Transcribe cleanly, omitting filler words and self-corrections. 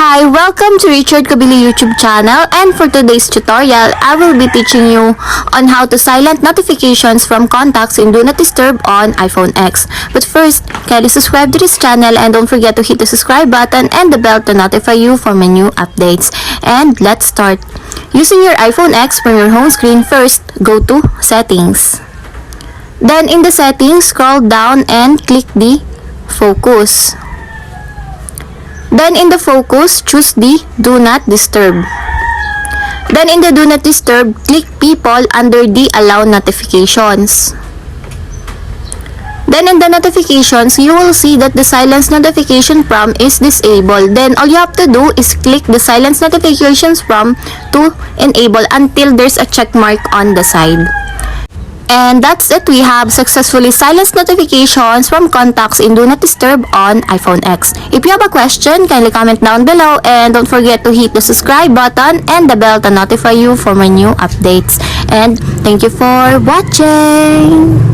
Hi, welcome to Richard Kabili YouTube channel, and for today's tutorial, I will be teaching you on how to silent notifications from contacts in Do Not Disturb on iPhone X. But first, kindly subscribe to this channel and don't forget to hit the subscribe button and the bell to notify you for my new updates. And let's start. Using your iPhone X from your home screen, first, go to Settings. Then in the settings, scroll down and click the Focus. Then in the focus, choose the Do Not Disturb. Then in the Do Not Disturb, click People under the Allow Notifications. Then in the notifications, you will see that the silence notification from is disabled. Then all you have to do is click the silence notifications from to enable until there's a check mark on the side. And that's it. We have successfully silenced notifications from contacts in Do Not Disturb on iPhone X. If you have a question, kindly comment down below and don't forget to hit the subscribe button and the bell to notify you for my new updates. And thank you for watching!